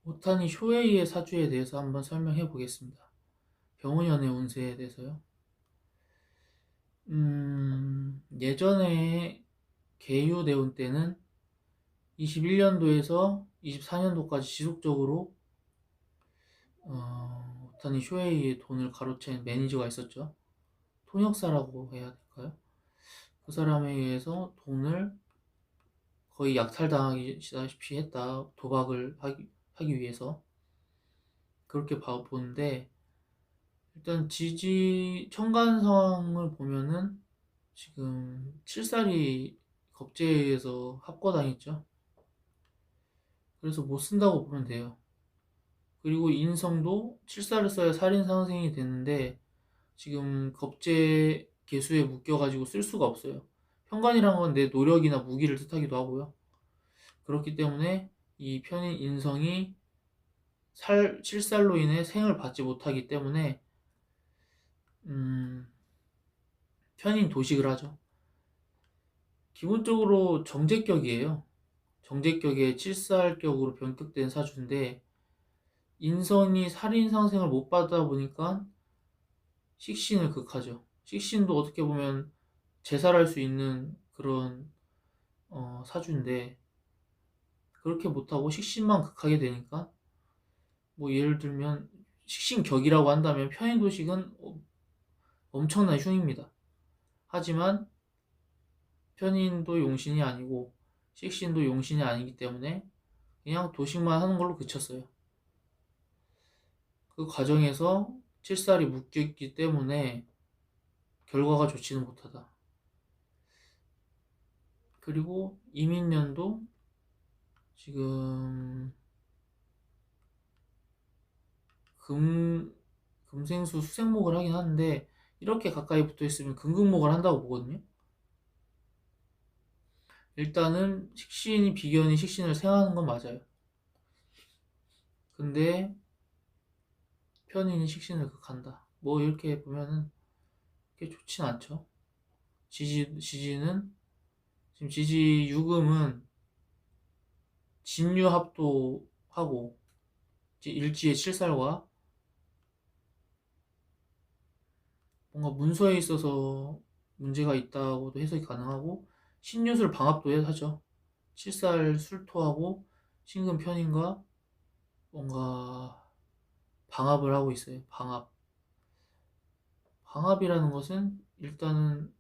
오타니 쇼헤이의 사주에 대해서 한번 설명해 보겠습니다. 병원연의 운세에 대해서요. 예전에 계유대운 때는 21년도에서 24년도까지 지속적으로 오타니 쇼헤이의 돈을 가로챈 매니저가 있었죠. 통역사라고 해야 될까요? 그 사람에 의해서 돈을 거의 약탈당하기다시피 했다. 도박을 하기 위해서. 그렇게 보는데, 일단 청간 상황을 보면은 지금 칠살이 겁제에 의해서 합거당했죠. 그래서 못 쓴다고 보면 돼요. 그리고 인성도 칠살을 써야 살인 상생이 되는데 지금 겁제 개수에 묶여가지고 쓸 수가 없어요. 현관이란 건 내 노력이나 무기를 뜻하기도 하고요. 그렇기 때문에 이 편인 인성이 칠살로 인해 생을 받지 못하기 때문에 음, 편인 도식을 하죠. 기본적으로 정제격이에요. 정제격의 칠살격으로 변격된 사주인데 인성이 살인 상생을 못 받다 보니까 식신을 극하죠. 식신도 어떻게 보면 제살할 수 있는 그런 사주인데 그렇게 못하고 식신만 극하게 되니까 뭐 예를 들면 식신격이라고 한다면 편인도식은 엄청난 흉입니다. 하지만 편인도 용신이 아니고 식신도 용신이 아니기 때문에 그냥 도식만 하는 걸로 그쳤어요. 그 과정에서 칠살이 묶였기 때문에 결과가 좋지는 못하다. 그리고 이민년도 지금 금, 금생수 수생목을 하긴 하는데 이렇게 가까이 붙어 있으면 금극목을 한다고 보거든요. 일단은 식신이 비견이 식신을 생하는 건 맞아요. 근데 편인이 식신을 극한다. 뭐 이렇게 보면은 그게 좋진 않죠. 지지는 지금 지지 유금은 진유합도하고 일지의 칠살과 뭔가 문서에 있어서 문제가 있다고도 해석이 가능하고 신유술 방합도 하죠. 칠살 술토하고 신금 편인과 뭔가 방합을 하고 있어요. 방합. 방합이라는 것은 일단은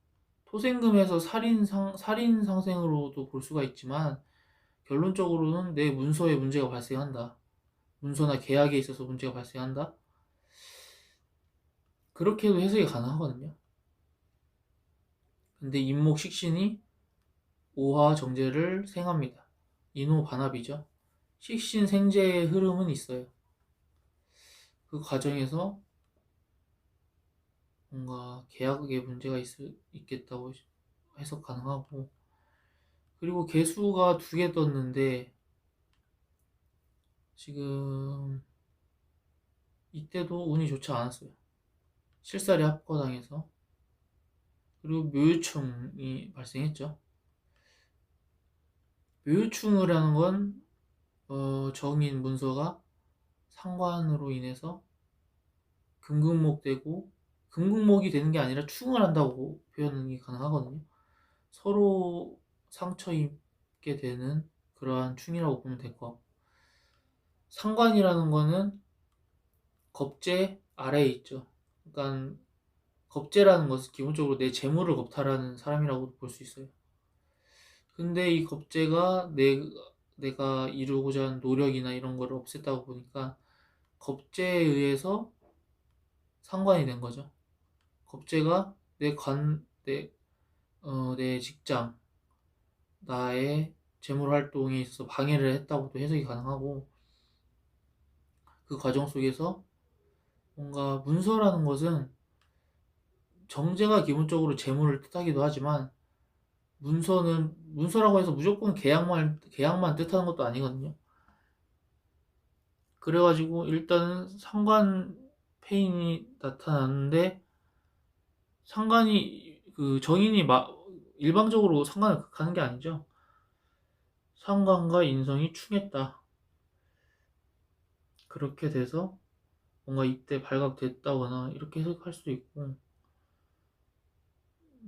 토생금에서 살인 상생으로도 볼 수가 있지만 결론적으로는 내 문서에 문제가 발생한다. 문서나 계약에 있어서 문제가 발생한다. 그렇게도 해석이 가능하거든요. 근데 인목 식신이 오화 정제를 생합니다. 인호 반합이죠. 식신 생제의 흐름은 있어요. 그 과정에서 뭔가 계약에 문제가 있겠다고 해석 가능하고 그리고 개수가 두 개 떴는데 지금 이때도 운이 좋지 않았어요. 실살이 합거당해서 그리고 묘유충이 발생했죠. 묘유충이라는 건 정인 문서가 상관으로 인해서 금극목되고 금극목이 되는 게 아니라 충을 한다고 표현이 가능하거든요. 서로 상처 입게 되는 그러한 충이라고 보면 될 것 같고 상관이라는 거는 겁재 아래에 있죠. 그러니까 겁재라는 것은 기본적으로 내 재물을 겁탈하는 사람이라고 볼 수 있어요. 근데 이 겁재가 내가 이루고자 하는 노력이나 이런 거를 없앴다고 보니까 겁재에 의해서 상관이 된 거죠. 겁재가 내 직장, 나의 재물 활동에 있어서 방해를 했다고도 해석이 가능하고 그 과정 속에서 뭔가 문서라는 것은 정제가 기본적으로 재물을 뜻하기도 하지만 문서라고 해서 무조건 계약만 뜻하는 것도 아니거든요. 그래가지고 일단은 상관 페인이 나타났는데 상관이 그 정인이 일방적으로 상관을 극하는 게 아니죠. 상관과 인성이 충했다. 그렇게 돼서 뭔가 이때 발각됐다거나 이렇게 해석할 수도 있고,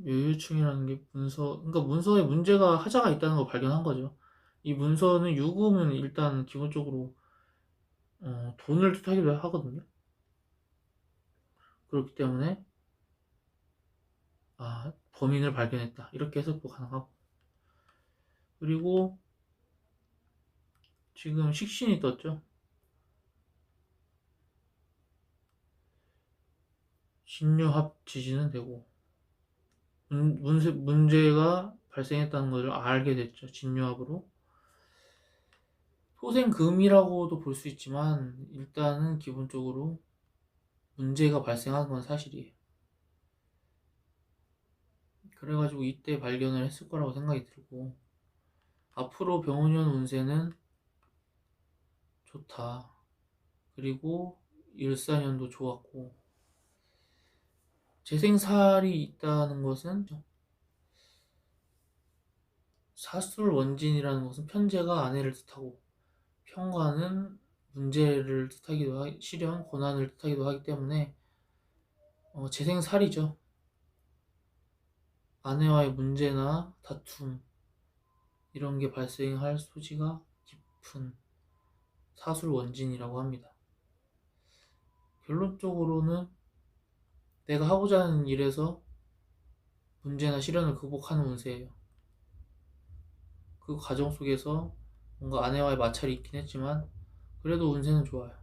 요유충이라는 게 그러니까 문서에 문제가 하자가 있다는 걸 발견한 거죠. 이 문서는 유금은 일단 기본적으로 돈을 뜻하기도 하거든요. 그렇기 때문에 범인을 발견했다 이렇게 해석도 가능하고, 그리고 지금 식신이 떴죠. 신유합 지지는 되고 문제가 발생했다는 것을 알게 됐죠. 진유합으로. 토생금이라고도 볼 수 있지만 일단은 기본적으로 문제가 발생한 건 사실이에요. 그래가지고 이때 발견을 했을 거라고 생각이 들고, 앞으로 병원년 운세는 좋다. 그리고 일사년도 좋았고, 재생살이 있다는 것은 사술원진이라는 것은 편재가 아내를 뜻하고, 평관은 문제를 뜻하기도 하기, 시련, 고난을 뜻하기도 하기 때문에 재생살이죠. 아내와의 문제나 다툼 이런 게 발생할 소지가 깊은 사술원진이라고 합니다. 결론적으로는 내가 하고자 하는 일에서 문제나 시련을 극복하는 운세예요. 그 과정 속에서 뭔가 아내와의 마찰이 있긴 했지만 그래도 운세는 좋아요.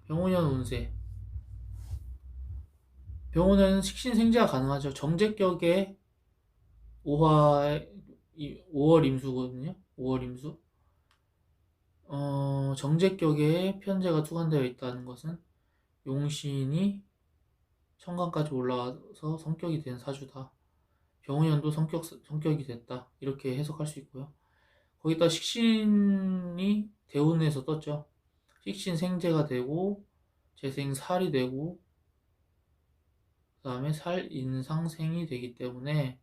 병원년 운세. 병원에는 식신생재가 가능하죠. 정제격의 5월 임수거든요. 5월 임수. 정제격에 편제가 투관되어 있다는 것은 용신이 천간까지 올라와서 성격이 된 사주다. 병원년도 성격이 됐다. 이렇게 해석할 수 있고요. 거기다 식신이 대운에서 떴죠. 식신 생재가 되고 재생살이 되고 그 다음에 살인상생이 되기 때문에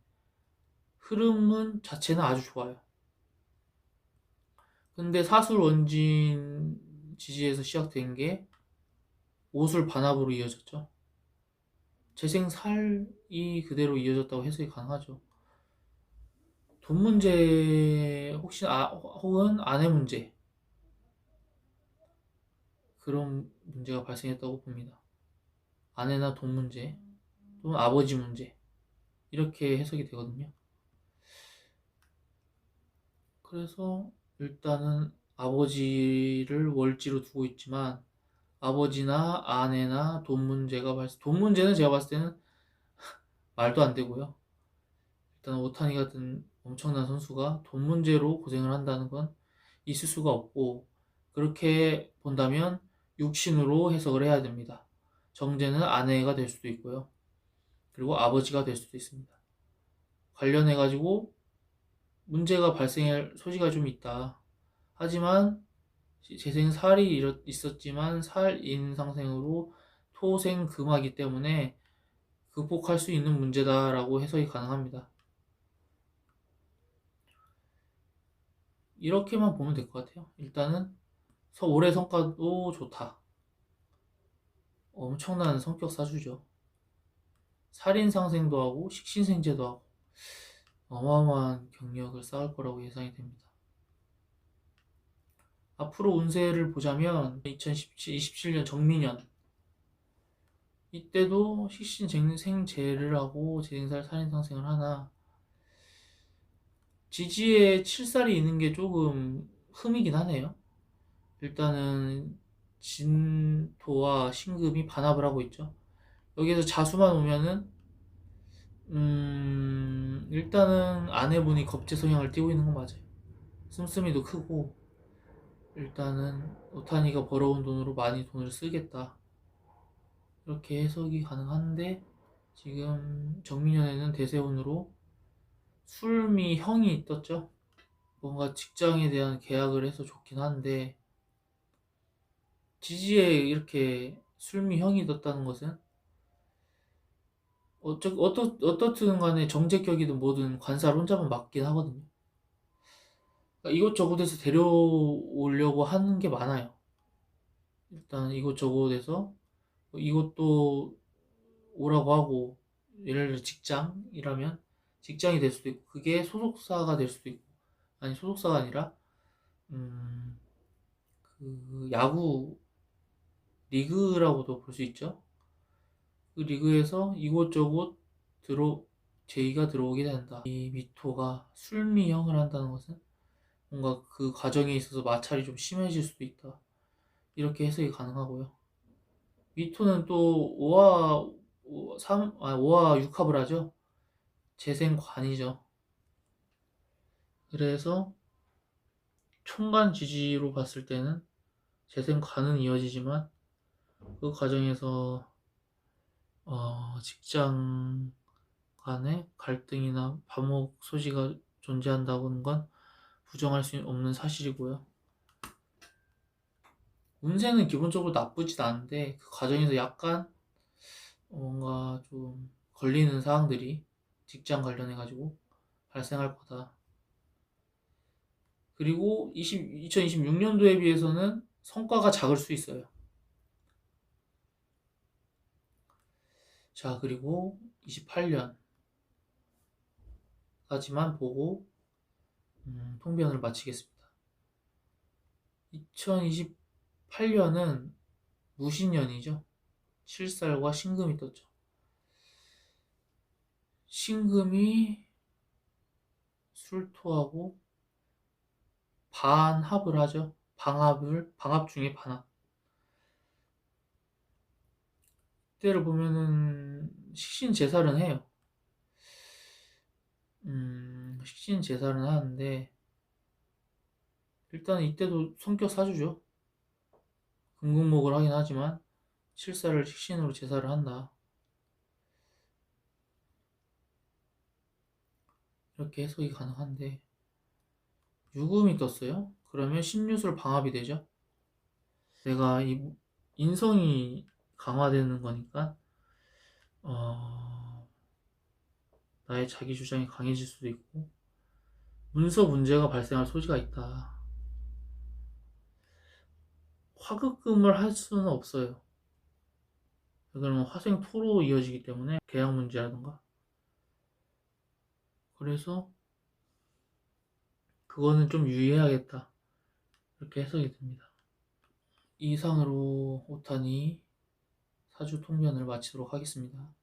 흐름은 자체는 아주 좋아요. 근데 사술 원진 지지에서 시작된 게 오술 반합으로 이어졌죠. 재생살이 그대로 이어졌다고 해석이 가능하죠. 돈 문제 혹은 아내 문제, 그런 문제가 발생했다고 봅니다. 아내나 돈 문제 또는 아버지 문제, 이렇게 해석이 되거든요. 그래서 일단은 아버지를 월지로 두고 있지만 아버지나 아내나 돈 문제는 제가 봤을 때는 말도 안 되고요. 일단 오타니 같은 엄청난 선수가 돈 문제로 고생을 한다는 건 있을 수가 없고, 그렇게 본다면 육신으로 해석을 해야 됩니다. 정제는 아내가 될 수도 있고요. 그리고 아버지가 될 수도 있습니다. 관련해가지고 문제가 발생할 소지가 좀 있다. 하지만 재생살이 있었지만 살인상생으로 토생금하기 때문에 극복할 수 있는 문제다라고 해석이 가능합니다. 이렇게만 보면 될 것 같아요. 일단은 올해 성과도 좋다. 엄청난 성격 사주죠. 살인상생도 하고 식신생재도 하고 어마어마한 경력을 쌓을 거라고 예상이 됩니다. 앞으로 운세를 보자면 2027년 정미년 이때도 식신생재를 하고 재생살 살인상생을 하나, 지지에 칠살이 있는 게 조금 흠이긴 하네요. 일단은 진토와 신금이 반합을 하고 있죠. 여기에서 자수만 오면은 일단은 아내분이 겁재 성향을 띠고 있는 건 맞아요. 씀씀이도 크고, 일단은 오타니가 벌어온 돈으로 많이 돈을 쓰겠다 이렇게 해석이 가능한데, 지금 정민년에는 대세운으로 술미 형이 떴죠. 뭔가 직장에 대한 계약을 해서 좋긴 한데, 지지에 이렇게 술미 형이 떴다는 것은 어떻든 간에 정제격이든 뭐든 관사를 혼자만 맡긴 하거든요. 그러니까 이것저것에서 데려오려고 하는 게 많아요. 일단 이곳저곳에서 이것도 오라고 하고, 예를 들어 직장이라면 직장이 될 수도 있고, 그게 소속사가 될 수도 있고, 아니 소속사가 아니라 음, 그 야구 리그라고도 볼 수 있죠. 그 리그에서 이곳저곳 들어 제의가 들어오게 된다. 이 미토가 술미형을 한다는 것은 뭔가 그 과정에 있어서 마찰이 좀 심해질 수도 있다. 이렇게 해석이 가능하고요. 미토는 또 5와 6합을 하죠. 재생관이죠. 그래서 총괄 지지로 봤을 때는 재생관은 이어지지만 그 과정에서 직장 간의 갈등이나 반목 소지가 존재한다는 건 부정할 수 없는 사실이고요. 운세는 기본적으로 나쁘진 않은데 그 과정에서 약간 뭔가 좀 걸리는 사항들이 직장 관련해 가지고 발생할 거다. 그리고 2026년도에 비해서는 성과가 작을 수 있어요. 자, 그리고 28년까지만 보고 통변을 마치겠습니다. 2028년은 무신년이죠. 실살과 신금이 떴죠. 신금이 술토하고 반합을 하죠. 방합 중에 반합. 이때를 보면은 식신제살은 해요. 식신제살은 하는데 일단 이때도 성격 사주죠. 금국목을 하긴 하지만 실살을 식신으로 제사를 한다. 이렇게 해석이 가능한데 유금이 떴어요. 그러면 신유술 방합이 되죠. 내가 이 인성이 강화되는 거니까 어, 나의 자기 주장이 강해질 수도 있고 문서 문제가 발생할 소지가 있다. 화급금을 할 수는 없어요. 그러면 화생토로 이어지기 때문에 계약 문제라든가 그래서 그거는 좀 유의해야겠다. 이렇게 해석이 됩니다. 이상으로 오타니 사주 통변을 마치도록 하겠습니다.